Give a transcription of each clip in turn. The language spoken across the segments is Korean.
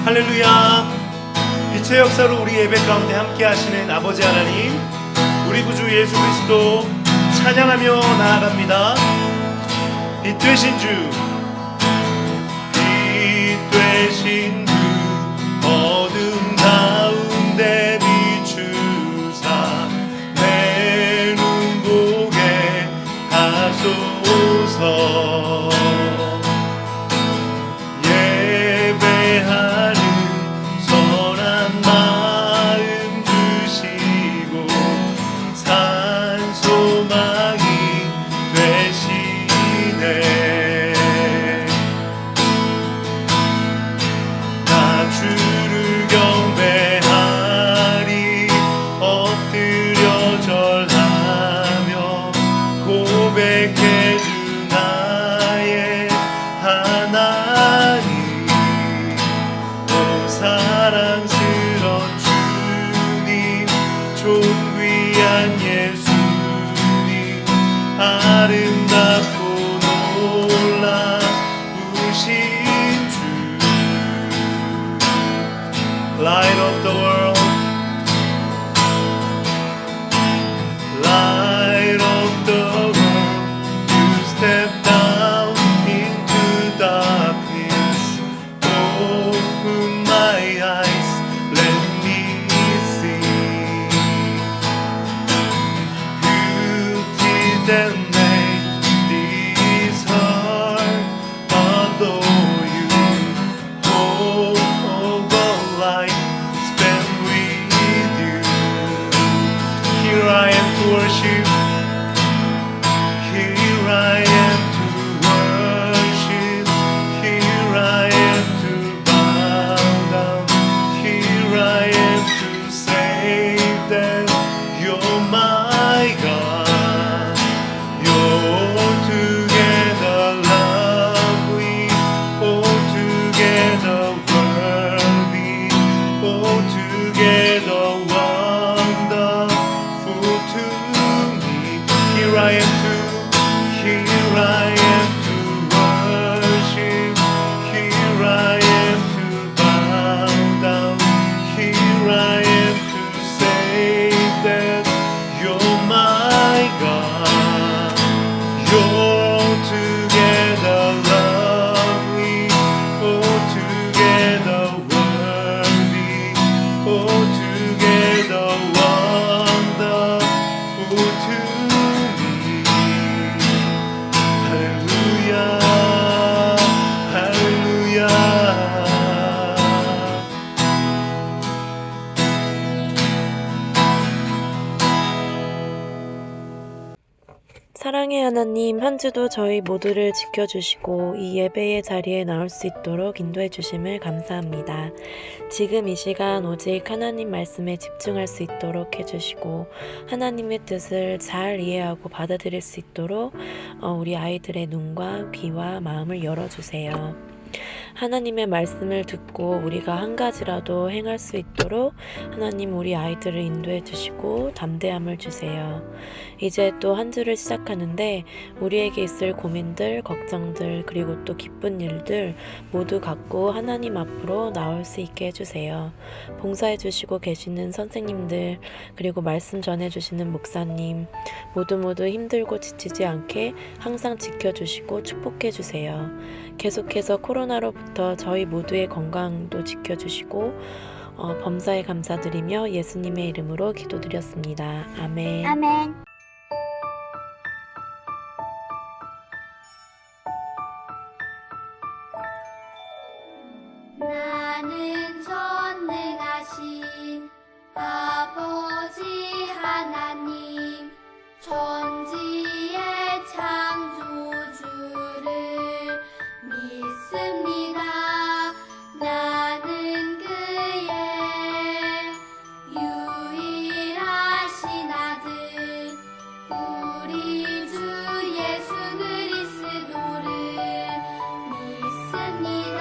할렐루야. 빛의 역사로 우리 예배 가운데 함께 하시는 아버지 하나님, 우리 구주 예수 그리스도 찬양하며 나아갑니다. 빛 되신 주, 빛 되신 주, 어둠 가운데 비추사 내 눈 보게 하소서. 예배하는 선한 마음 주시고 산 소망이 되시네. 나 주를 경배하리, 엎드려 절하며 고백해 주 나의 하나님. 오 사랑스런 주님, 존귀한 예수님, 아름답고 놀라우신 주. Light of the world, light of the world, you step down into darkness. Open my eyes, let me see beauty that made this heart adore you. Hope of a life spent with you. Here I am to worship. Here I am to worship. Here I am to bow down. Here I am to say that you're my God. You're altogether lovely, altogether worthy, altogether wonderful to me. Here I am to worship. Here I am to bow down. Here I am to say that you're my God. You're altogether lovely, altogether worthy, altogether wonderful to me. Hallelujah, hallelujah. 사랑의 하나님, 한 주도 저희 모두를 지켜주시고 이 예배의 자리에 나올 수 있도록 인도해 주심을 감사합니다. 지금 이 시간 오직 하나님 말씀에 집중할 수 있도록 해주시고 하나님의 뜻을 잘 이해하고 받아들일 수 있도록 우리 아이들의 눈과 귀와 마음을 열어주세요. 하나님의 말씀을 듣고 우리가 한 가지라도 행할 수 있도록 하나님 우리 아이들을 인도해 주시고 담대함을 주세요. 이제 또 한 주를 시작하는데 우리에게 있을 고민들, 걱정들, 그리고 또 기쁜 일들 모두 갖고 하나님 앞으로 나올 수 있게 해주세요. 봉사해 주시고 계시는 선생님들, 그리고 말씀 전해 주시는 목사님 모두 힘들고 지치지 않게 항상 지켜주시고 축복해 주세요. 계속해서 코로나로부터 저희 모두의 건강도 지켜주시고 범사에 감사드리며 예수님의 이름으로 기도드렸습니다. 아멘. 아멘. 나는 전능하신 아버지 하나님, 천지의 창조주를 믿습니다. 나는 그의 유일하신 아들, 우리 주 예수 그리스도를 믿습니다.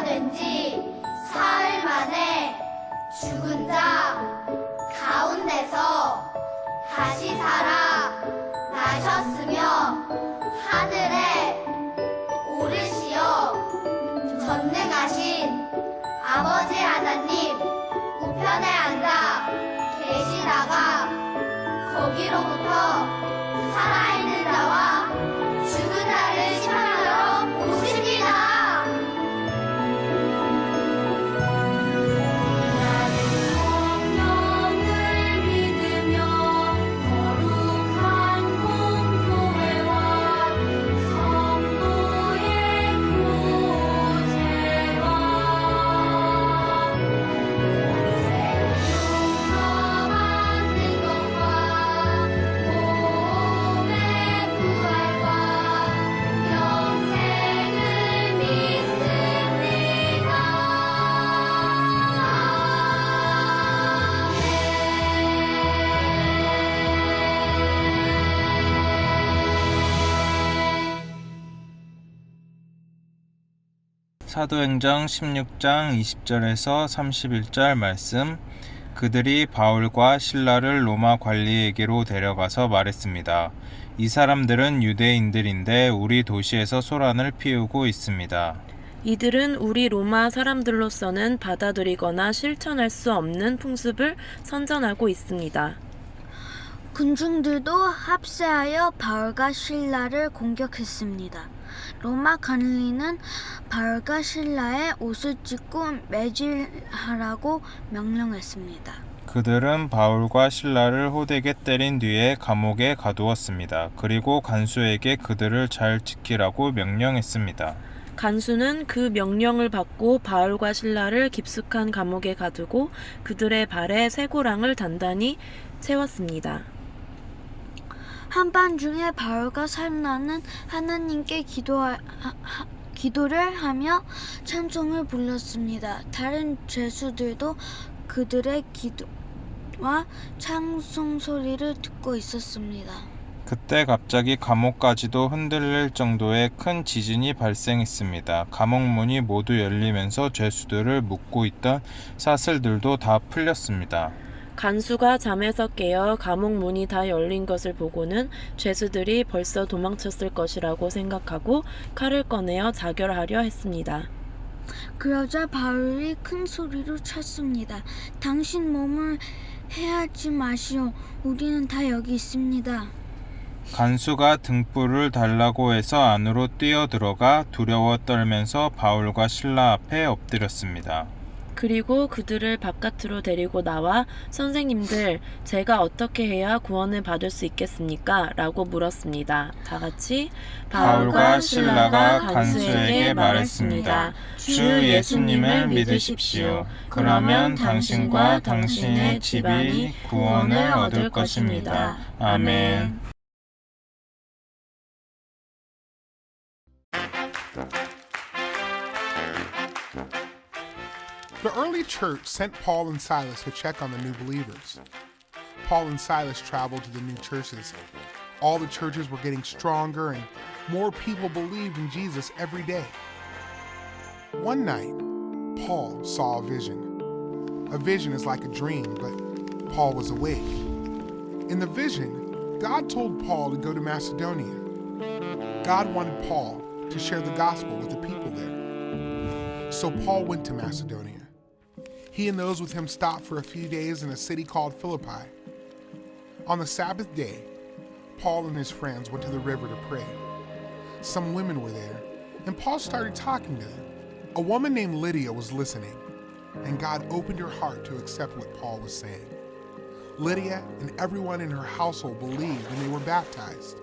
된 지 사흘 만에 죽은 자 가운데서 다시 살아 나셨으며 하늘에 오르시어 전능하신 아버지 하나님 우편에 앉아 계시다가 거기로부터 살아있는 자와 죽은 자를 심판하러 오십니다. 나는 성령을 믿으며 거룩한 공교회와 성도의 교제와 용서받는 것과 몸의 부활과 영생을 믿습니다. 사도행전 16장 20절에서 31절 말씀. 그들이 바울과 실라를 로마 관리에게로 데려가서 말했습니다. 이 사람들은 유대인들인데 우리 도시에서 소란을 피우고 있습니다. 이들은 우리 로마 사람들로서는 받아들이거나 실천할 수 없는 풍습을 선전하고 있습니다. 군중들도 합세하여 바울과 실라를 공격했습니다. 로마 관리는 바울과 실라의 옷을 찢고 매질하라고 명령했습니다. 그들은 바울과 실라를 호되게 때린 뒤에 감옥에 가두었습니다. 그리고 간수에게 그들을 잘 지키라고 명령했습니다. 간수는 그 명령을 받고 바울과 실라를 깊숙한 감옥에 가두고 그들의 발에 쇠고랑을 단단히 채웠습니다. 한밤중에 바울과 실라는 하나님께 기도를 하며 찬송을 불렀습니다. 다른 죄수들도 그들의 기도와 찬송 소리를 듣고 있었습니다. 그때 갑자기 감옥까지도 흔들릴 정도의 큰 지진이 발생했습니다. 감옥 문이 모두 열리면서 죄수들을 묶고 있던 사슬들도 다 풀렸습니다. 간수가 잠에서 깨어 감옥 문이 다 열린 것을 보고는 죄수들이 벌써 도망쳤을 것이라고 생각하고 칼을 꺼내어 자결하려 했습니다. 그러자 바울이 큰 소리로 쳤습니다. 당신 몸을 해하지 마시오. 우리는 다 여기 있습니다. 간수가 등불을 달라고 해서 안으로 뛰어들어가 두려워 떨면서 바울과 실라 앞에 엎드렸습니다. 그리고 그들을 바깥으로 데리고 나와 선생님들, 제가 어떻게 해야 구원을 받을 수 있겠습니까? 라고 물었습니다. 다 같이 바울과 실라가 간수에게 말했습니다. 주 예수님을 믿으십시오. 그러면 당신과 당신의 집이 구원을 얻을 것입니다. 아멘. The early church sent Paul and Silas to check on the new believers. Paul and Silas traveled to the new churches. All the churches were getting stronger and more people believed in Jesus every day. One night, Paul saw a vision. A vision is like a dream, but Paul was awake. In the vision, God told Paul to go to Macedonia. God wanted Paul to share the gospel with the people there. So Paul went to Macedonia. He and those with him stopped for a few days in a city called Philippi. On the Sabbath day, Paul and his friends went to the river to pray. Some women were there, and Paul started talking to them. A woman named Lydia was listening, and God opened her heart to accept what Paul was saying. Lydia and everyone in her household believed, and they were baptized.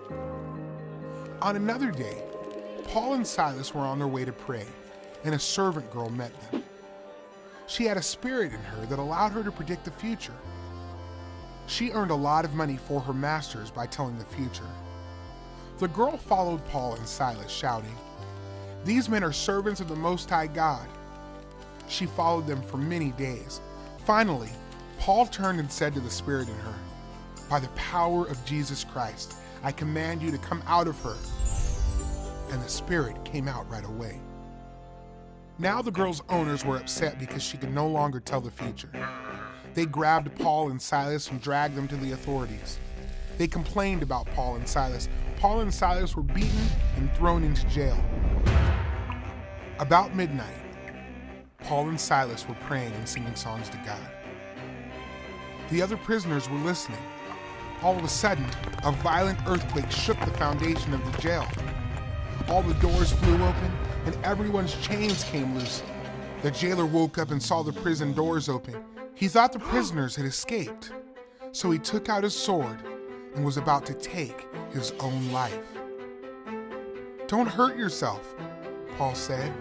On another day, Paul and Silas were on their way to pray, and a servant girl met them. She had a spirit in her that allowed her to predict the future. She earned a lot of money for her masters by telling the future. The girl followed Paul and Silas, shouting, "These men are servants of the Most High God." She followed them for many days. Finally, Paul turned and said to the spirit in her, "By the power of Jesus Christ, I command you to come out of her." And the spirit came out right away. Now the girl's owners were upset because she could no longer tell the future. They grabbed Paul and Silas and dragged them to the authorities. They complained about Paul and Silas. Paul and Silas were beaten and thrown into jail. About midnight, Paul and Silas were praying and singing songs to God. The other prisoners were listening. All of a sudden, a violent earthquake shook the foundation of the jail. All the doors flew open and everyone's chains came loose. The jailer woke up and saw the prison doors open. He thought the prisoners had escaped, so he took out his sword and was about to take his own life. "Don't hurt yourself," Paul said.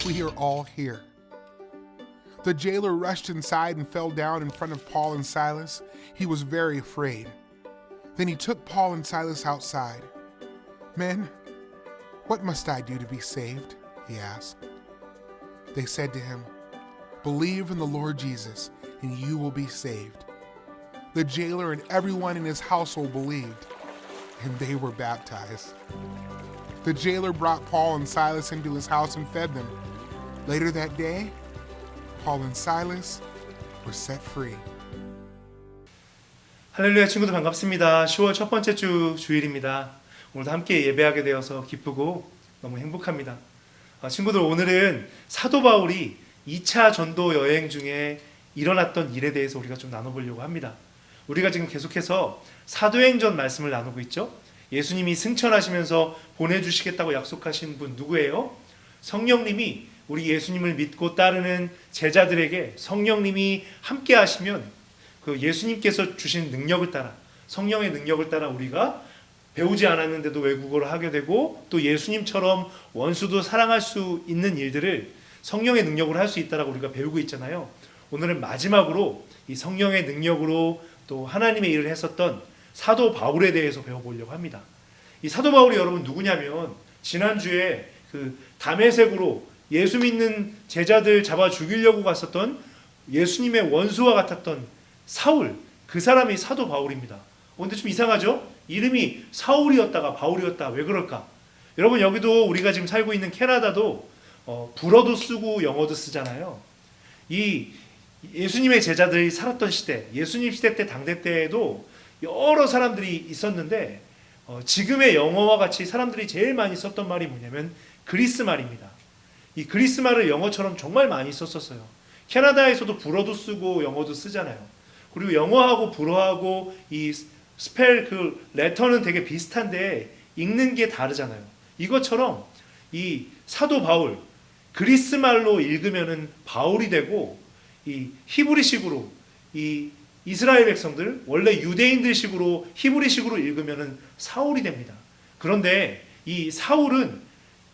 "We are all here." The jailer rushed inside and fell down in front of Paul and Silas. He was very afraid. Then he took Paul and Silas outside. "Men, what must I do to be saved?" he asked. They said to him, "Believe in the Lord Jesus, and you will be saved." The jailer and everyone in his household believed, and they were baptized. The jailer brought Paul and Silas into his house and fed them. Later that day, Paul and Silas were set free. 할렐루야 친구들 반갑습니다. 10월 첫 번째 주 주일입니다. 오늘도 함께 예배하게 되어서 기쁘고 너무 행복합니다. 친구들 오늘은 사도 바울이 2차 전도 여행 중에 일어났던 일에 대해서 우리가 좀 나눠보려고 합니다. 우리가 지금 계속해서 사도행전 말씀을 나누고 있죠. 예수님이 승천하시면서 보내주시겠다고 약속하신 분 누구예요? 성령님이 우리 예수님을 믿고 따르는 제자들에게 성령님이 함께 하시면 그 예수님께서 주신 능력을 따라 성령의 능력을 따라 우리가 배우지 않았는데도 외국어를 하게 되고 또 예수님처럼 원수도 사랑할 수 있는 일들을 성령의 능력으로 할 수 있다라고 우리가 배우고 있잖아요. 오늘은 마지막으로 이 성령의 능력으로 또 하나님의 일을 했었던 사도 바울에 대해서 배워보려고 합니다. 이 사도 바울이 여러분 누구냐면 지난주에 그 다메섹으로 예수 믿는 제자들 잡아 죽이려고 갔었던 예수님의 원수와 같았던 사울, 그 사람이 사도 바울입니다. 근데 좀 이상하죠? 이름이 사울이었다가 바울이었다. 왜 그럴까? 여러분 여기도 우리가 지금 살고 있는 캐나다도 불어도 쓰고 영어도 쓰잖아요. 이 예수님의 제자들이 살았던 시대, 예수님 시대 때 당대 때에도 여러 사람들이 있었는데 지금의 영어와 같이 사람들이 제일 많이 썼던 말이 뭐냐면 그리스 말입니다. 이 그리스 말을 영어처럼 정말 많이 썼었어요. 캐나다에서도 불어도 쓰고 영어도 쓰잖아요. 그리고 영어하고 불어하고 이 스펠 그 레터는 되게 비슷한데 읽는 게 다르잖아요. 이것처럼 이 사도 바울 그리스 말로 읽으면은 바울이 되고 이 히브리식으로 이 이스라엘 백성들 원래 유대인들식으로 히브리식으로 읽으면은 사울이 됩니다. 그런데 이 사울은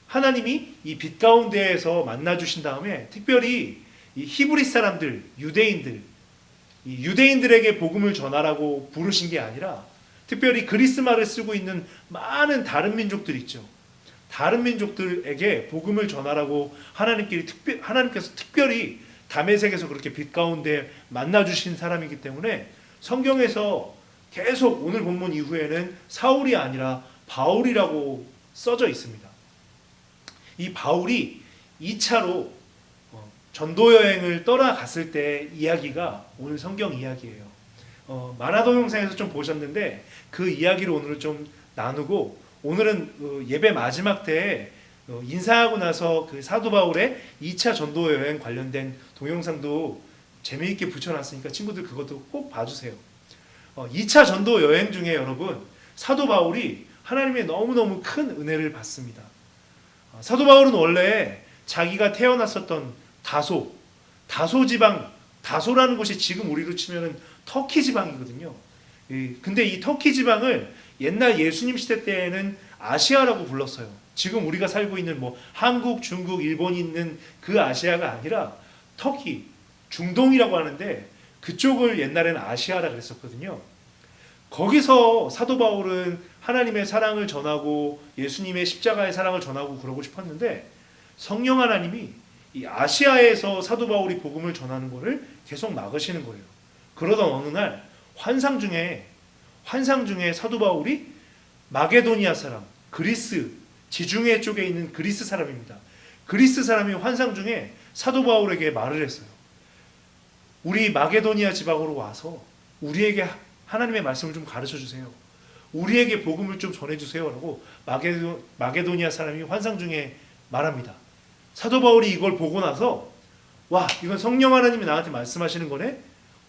하나님이 이 빛 가운데에서 만나 주신 다음에 특별히 이 히브리 사람들 유대인들 이 유대인들에게 복음을 전하라고 부르신 게 아니라 특별히 그리스 말을 쓰고 있는 많은 다른 민족들 있죠. 다른 민족들에게 복음을 전하라고 하나님께서 특별히 다메섹에서 그렇게 빛 가운데 만나 주신 사람이기 때문에 성경에서 계속 오늘 본문 이후에는 사울이 아니라 바울이라고 써져 있습니다. 이 바울이 2차로 전도 여행을 떠나갔을 때 이야기가 오늘 성경 이야기예요. 만화 동영상에서 좀 보셨는데 그 이야기를 오늘 좀 나누고 오늘은 예배 마지막 때에 인사하고 나서 그 사도 바울의 2차 전도 여행 관련된 동영상도 재미있게 붙여놨으니까 친구들 그것도 꼭 봐주세요. 2차 전도 여행 중에 여러분 사도 바울이 하나님의 너무너무 큰 은혜를 받습니다. 사도 바울은 원래 자기가 태어났었던 다소 지방, 다소라는 곳이 지금 우리로 치면은 터키 지방이거든요. 근데 이 터키 지방을 옛날 예수님 시대 때에는 아시아라고 불렀어요. 지금 우리가 살고 있는 뭐 한국, 중국, 일본이 있는 그 아시아가 아니라 터키, 중동이라고 하는데 그쪽을 옛날에는 아시아라 그랬었거든요. 거기서 사도 바울은 하나님의 사랑을 전하고 예수님의 십자가의 사랑을 전하고 그러고 싶었는데 성령 하나님이 이 아시아에서 사도 바울이 복음을 전하는 것을 계속 막으시는 거예요. 그러던 어느 날 환상 중에 사도 바울이 마게도니아 사람, 그리스 지중해 쪽에 있는 그리스 사람입니다. 그리스 사람이 환상 중에 사도 바울에게 말을 했어요. 우리 마게도니아 지방으로 와서 우리에게 하나님의 말씀을 좀 가르쳐 주세요. 우리에게 복음을 좀 전해주세요 라고 마게도니아 사람이 환상 중에 말합니다. 사도 바울이 이걸 보고 나서 와, 이건 성령 하나님이 나한테 말씀하시는 거네?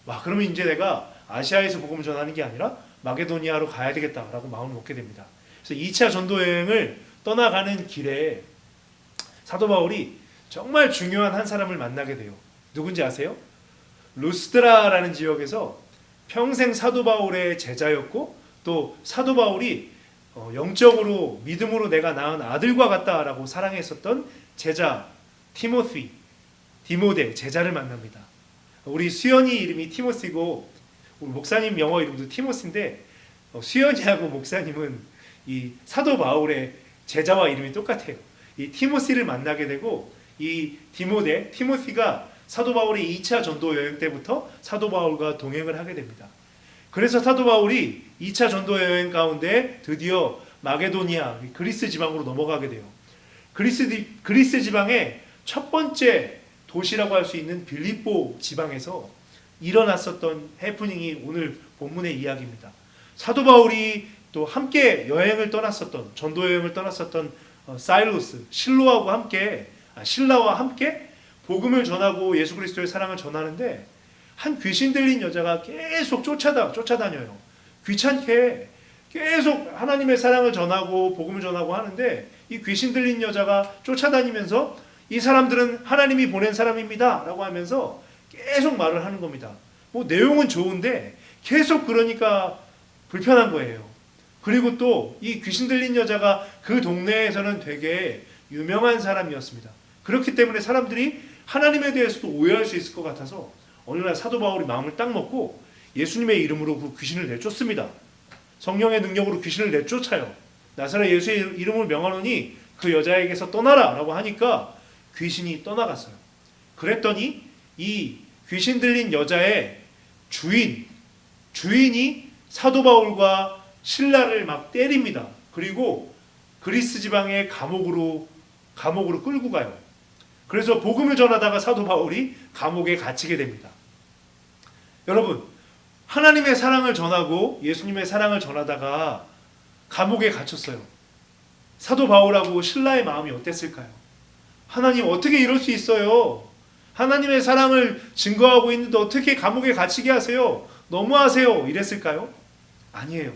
와, 그러면 이제 내가 아시아에서 복음을 전하는 게 아니라 마게도니아로 가야 되겠다라고 마음을 먹게 됩니다. 그래서 2차 전도 여행을 떠나가는 길에 사도 바울이 정말 중요한 한 사람을 만나게 돼요. 누군지 아세요? 루스드라라는 지역에서 평생 사도 바울의 제자였고 또 사도 바울이 영적으로 믿음으로 내가 낳은 아들과 같다라고 사랑했었던 제자 디모데 제자를 만납니다. 우리 수연이 이름이 티모시고 우리 목사님 영어 이름도 티모시인데 수연이하고 목사님은 이 사도 바울의 제자와 이름이 똑같아요. 이 티모시를 만나게 되고 이 티모시가 사도 바울의 2차 전도 여행 때부터 사도 바울과 동행을 하게 됩니다. 그래서 사도 바울이 2차 전도 여행 가운데 드디어 마게도니아, 그리스 지방으로 넘어가게 돼요. 그리스 지방의 첫 번째 도시라고 할 수 있는 빌립보 지방에서 일어났었던 해프닝이 오늘 본문의 이야기입니다. 사도 바울이 또 함께 여행을 떠났었던 전도 여행을 떠났었던 사일루스, 신라와 함께 복음을 전하고 예수 그리스도의 사랑을 전하는데 한 귀신 들린 여자가 계속 쫓아다녀요. 귀찮게 계속 하나님의 사랑을 전하고 복음을 전하고 하는데 이 귀신 들린 여자가 쫓아다니면서 이 사람들은 하나님이 보낸 사람입니다 라고 하면서 계속 말을 하는 겁니다. 뭐 내용은 좋은데 계속 그러니까 불편한 거예요. 그리고 또 이 귀신 들린 여자가 그 동네에서는 되게 유명한 사람이었습니다. 그렇기 때문에 사람들이 하나님에 대해서도 오해할 수 있을 것 같아서 어느 날 사도 바울이 마음을 딱 먹고 예수님의 이름으로 그 귀신을 내쫓습니다. 성령의 능력으로 귀신을 내쫓아요. 나사렛 예수의 이름을 명하노니 그 여자에게서 떠나라 라고 하니까 귀신이 떠나갔어요. 그랬더니 이 귀신 들린 여자의 주인이 사도 바울과 신라를 막 때립니다. 그리고 그리스 지방의 감옥으로 끌고 가요. 그래서 복음을 전하다가 사도 바울이 감옥에 갇히게 됩니다. 여러분, 하나님의 사랑을 전하고 예수님의 사랑을 전하다가 감옥에 갇혔어요. 사도 바울하고 신라의 마음이 어땠을까요? 하나님, 어떻게 이럴 수 있어요? 하나님의 사랑을 증거하고 있는데 어떻게 감옥에 갇히게 하세요? 너무하세요. 이랬을까요? 아니에요.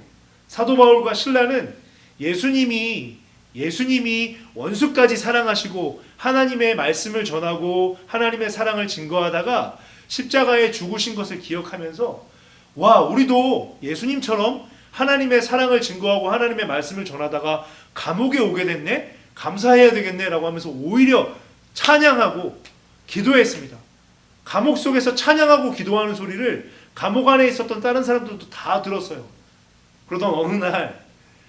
사도 바울과 신라는 예수님이 원수까지 사랑하시고 하나님의 말씀을 전하고 하나님의 사랑을 증거하다가 십자가에 죽으신 것을 기억하면서 와, 우리도 예수님처럼 하나님의 사랑을 증거하고 하나님의 말씀을 전하다가 감옥에 오게 됐네? 감사해야 되겠네 라고 하면서 오히려 찬양하고 기도했습니다. 감옥 속에서 찬양하고 기도하는 소리를 감옥 안에 있었던 다른 사람들도 다 들었어요. 그러던 어느 날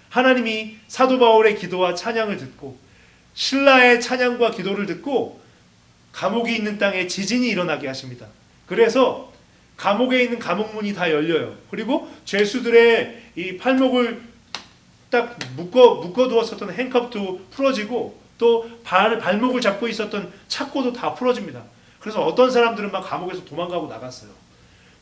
하나님이 사도 바울의 기도와 찬양을 듣고 신라의 찬양과 기도를 듣고 감옥이 있는 땅에 지진이 일어나게 하십니다. 그래서 감옥에 있는 감옥문이 다 열려요. 그리고 죄수들의 이 팔목을 딱 묶어두었었던 행컵도 풀어지고 또 발목을 잡고 있었던 착고도 다 풀어집니다. 그래서 어떤 사람들은 막 감옥에서 도망가고 나갔어요.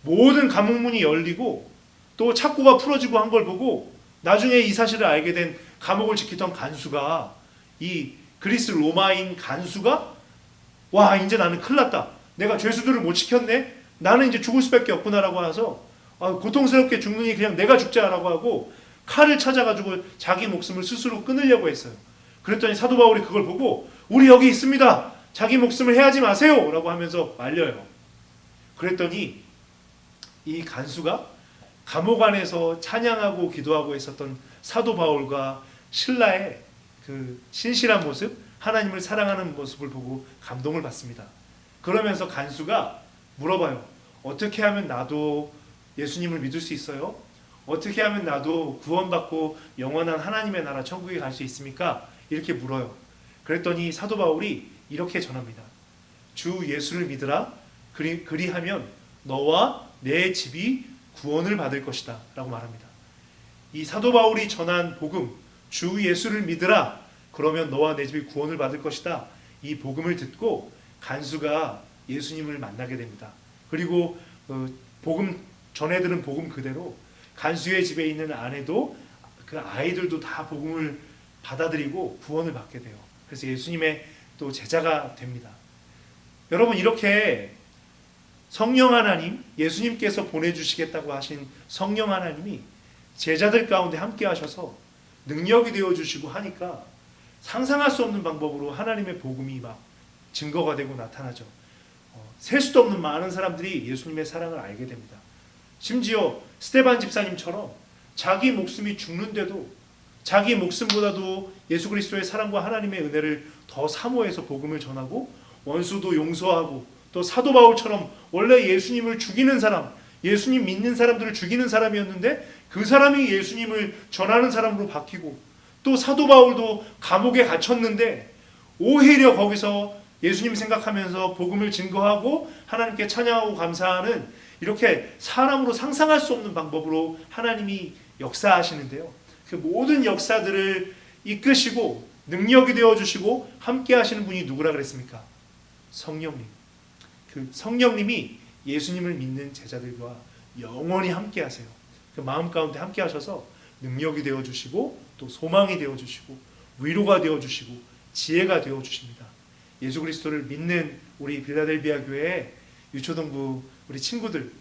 모든 감옥문이 열리고 또 착고가 풀어지고 한 걸 보고 나중에 이 사실을 알게 된 감옥을 지키던 간수가, 이 그리스 로마인 간수가 와, 이제 나는 큰일 났다. 내가 죄수들을 못 지켰네. 나는 이제 죽을 수밖에 없구나라고 해서 고통스럽게 죽느니 그냥 내가 죽자라고 하고 칼을 찾아가지고 자기 목숨을 스스로 끊으려고 했어요. 그랬더니 사도 바울이 그걸 보고 우리 여기 있습니다. 자기 목숨을 해하지 마세요 라고 하면서 말려요. 그랬더니 이 간수가 감옥 안에서 찬양하고 기도하고 있었던 사도 바울과 신라의 그 신실한 모습, 하나님을 사랑하는 모습을 보고 감동을 받습니다. 그러면서 간수가 물어봐요. 어떻게 하면 나도 예수님을 믿을 수 있어요? 어떻게 하면 나도 구원받고 영원한 하나님의 나라 천국에 갈 수 있습니까? 이렇게 물어요. 그랬더니 사도 바울이 이렇게 전합니다. 주 예수를 믿으라. 그리하면 너와 내 집이 구원을 받을 것이다 라고 말합니다. 이 사도 바울이 전한 복음, 주 예수를 믿으라. 그러면 너와 내 집이 구원을 받을 것이다. 이 복음을 듣고 간수가 예수님을 만나게 됩니다. 그리고 복음 전해 들은 복음 그대로 간수의 집에 있는 아내도 그 아이들도 다 복음을 받아들이고 구원을 받게 돼요. 그래서 예수님의 또 제자가 됩니다. 여러분, 이렇게 성령 하나님, 예수님께서 보내주시겠다고 하신 성령 하나님이 제자들 가운데 함께 하셔서 능력이 되어주시고 하니까 상상할 수 없는 방법으로 하나님의 복음이 막 증거가 되고 나타나죠. 셀 수도 없는 많은 사람들이 예수님의 사랑을 알게 됩니다. 심지어 스데반 집사님처럼 자기 목숨이 죽는데도 자기 목숨보다도 예수 그리스도의 사랑과 하나님의 은혜를 더 사모해서 복음을 전하고 원수도 용서하고 또 사도 바울처럼 원래 예수님을 죽이는 사람, 예수님 믿는 사람들을 죽이는 사람이었는데 그 사람이 예수님을 전하는 사람으로 바뀌고 또 사도 바울도 감옥에 갇혔는데 오히려 거기서 예수님 생각하면서 복음을 증거하고 하나님께 찬양하고 감사하는 이렇게 사람으로 상상할 수 없는 방법으로 하나님이 역사하시는데요. 그 모든 역사들을 이끄시고 능력이 되어주시고 함께 하시는 분이 누구라 그랬습니까? 성령님. 그 성령님이 예수님을 믿는 제자들과 영원히 함께 하세요. 그 마음 가운데 함께 하셔서 능력이 되어주시고 또 소망이 되어주시고 위로가 되어주시고 지혜가 되어주십니다. 예수 그리스도를 믿는 우리 빌라델비아 교회 유초동부 우리 친구들,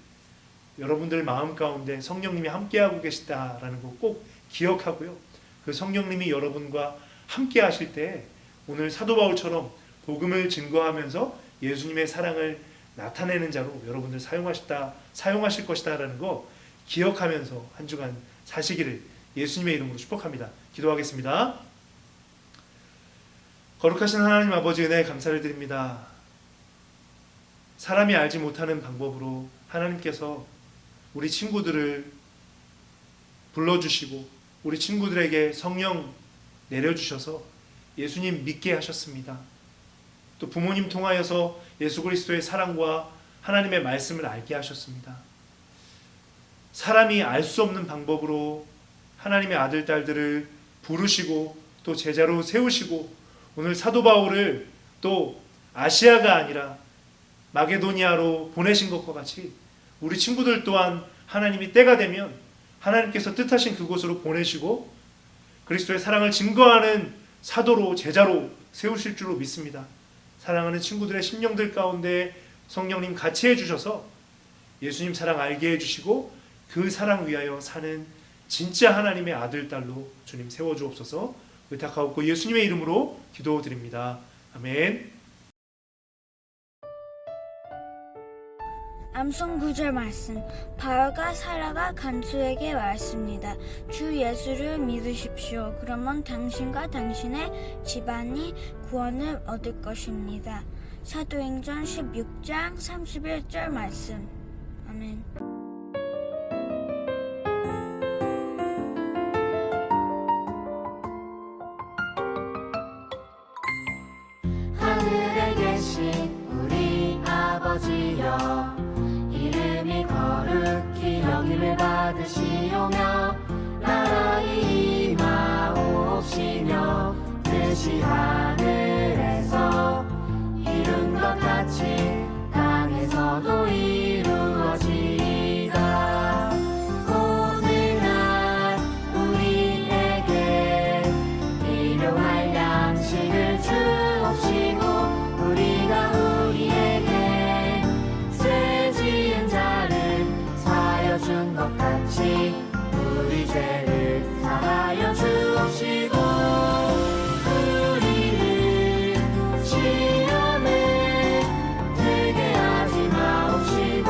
여러분들 마음 가운데 성령님이 함께하고 계시다라는 거 꼭 기억하고요. 그 성령님이 여러분과 함께 하실 때 오늘 사도 바울처럼 복음을 증거하면서 예수님의 사랑을 나타내는 자로 여러분들 사용하실 것이다라는 거 기억하면서 한 주간 사시기를 예수님의 이름으로 축복합니다. 기도하겠습니다. 거룩하신 하나님 아버지, 은혜에 감사를 드립니다. 사람이 알지 못하는 방법으로 하나님께서 우리 친구들을 불러주시고 우리 친구들에게 성령 내려주셔서 예수님 믿게 하셨습니다. 또 부모님 통하여서 예수 그리스도의 사랑과 하나님의 말씀을 알게 하셨습니다. 사람이 알 수 없는 방법으로 하나님의 아들, 딸들을 부르시고 또 제자로 세우시고 오늘 사도 바울을 또 아시아가 아니라 마게도니아로 보내신 것과 같이 우리 친구들 또한 하나님이 때가 되면 하나님께서 뜻하신 그곳으로 보내시고 그리스도의 사랑을 증거하는 사도로 제자로 세우실 줄로 믿습니다. 사랑하는 친구들의 심령들 가운데 성령님 같이 해주셔서 예수님 사랑 알게 해주시고 그 사랑 위하여 사는 진짜 하나님의 아들, 딸로 주님 세워주옵소서. 의탁하옵고 예수님의 이름으로 기도드립니다. 아멘. 암송 9절 말씀. 바울과 사라가 간수에게 말했습니다. 주 예수를 믿으십시오. 그러면 당신과 당신의 집안이 구원을 얻을 것입니다. 사도행전 16장 31절 말씀. 아멘. 하늘에 계신 우리 아버지여, 이름이 거룩히 여김을 받으시오며 나라의 임하옵시며 뜻이 하늘에서 이룬 것 같이 땅에서도 이루어지이다. 오늘날 우리에게 일용할 양식을 주옵시고 우리가 우리에게 죄 지은 자를 사하여 준 것 같이 우리 죄를 사하여 주옵시고 우리를 시험에 들게 하지 마옵시고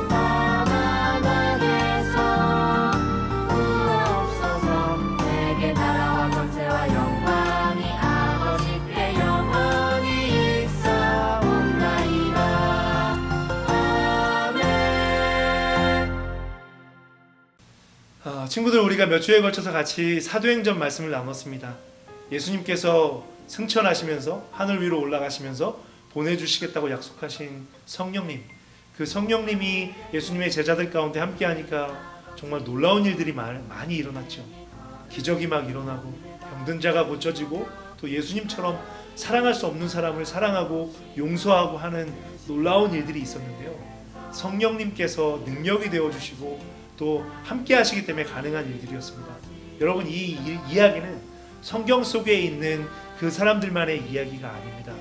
다만 악에서 구하옵소서. 내게 나라와 권세와 영광이 아버지께 영원히 있사옵나이다. 아멘. 친구들, 우리가 몇 주에 걸쳐서 같이 사도행전 말씀을 나눴습니다. 예수님께서 승천하시면서 하늘 위로 올라가시면서 보내주시겠다고 약속하신 성령님, 그 성령님이 예수님의 제자들 가운데 함께하니까 정말 놀라운 일들이 많이 일어났죠. 기적이 막 일어나고 병든 자가 고쳐지고 또 예수님처럼 사랑할 수 없는 사람을 사랑하고 용서하고 하는 놀라운 일들이 있었는데요. 성령님께서 능력이 되어주시고 또 함께 하시기 때문에 가능한 일들이었습니다. 여러분, 이 이야기는 성경 속에 있는 그 사람들만의 이야기가 아닙니다.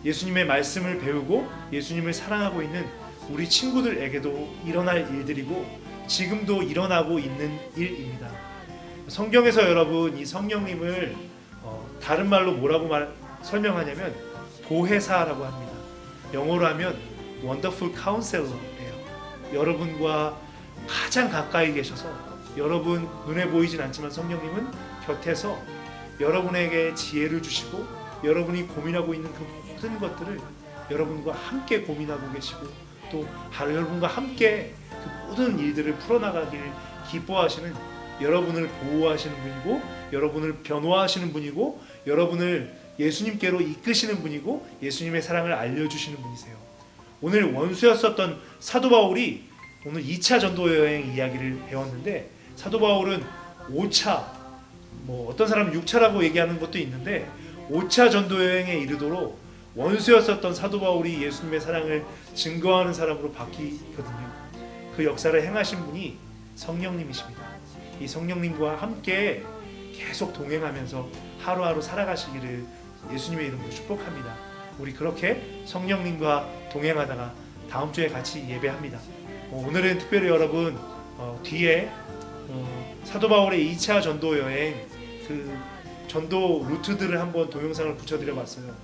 예수님의 말씀을 배우고 예수님을 사랑하고 있는 우리 친구들에게도 일어날 일들이고 지금도 일어나고 있는 일입니다. 성경에서 여러분 이 성령님을 다른 말로 뭐라고 설명하냐면 보혜사라고 합니다. 영어로 하면 Wonderful Counselor예요. 여러분과 가장 가까이 계셔서 여러분 눈에 보이진 않지만 성령님은 곁에서 여러분에게 지혜를 주시고 여러분이 고민하고 있는 그 모든 것들을 여러분과 함께 고민하고 계시고 또 여러분과 함께 그 모든 일들을 풀어나가기를 기뻐하시는, 여러분을 보호하시는 분이고 여러분을 변호하시는 분이고 여러분을 예수님께로 이끄시는 분이고 예수님의 사랑을 알려주시는 분이세요. 오늘 원수였었던 사도 바울이 오늘 2차 전도 여행 이야기를 배웠는데, 사도 바울은 5차, 어떤 사람은 6차라고 얘기하는 것도 있는데 5차 전도 여행에 이르도록 원수였었던 사도 바울이 예수님의 사랑을 증거하는 사람으로 바뀌거든요. 그 역사를 행하신 분이 성령님이십니다. 이 성령님과 함께 계속 동행하면서 하루하루 살아가시기를 예수님의 이름으로 축복합니다. 우리 그렇게 성령님과 동행하다가 다음 주에 같이 예배합니다. 오늘은 특별히 여러분 뒤에 사도 바울의 2차 전도 여행 그 전도 루트들을 한번 동영상을 붙여드려 봤어요.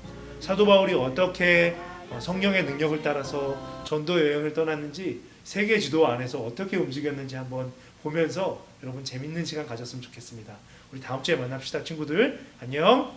사도 바울이 어떻게 성령의 능력을 따라서 전도 여행을 떠났는지, 세계 지도 안에서 어떻게 움직였는지 한번 보면서 여러분 재밌는 시간 가졌으면 좋겠습니다. 우리 다음 주에 만납시다, 친구들. 안녕.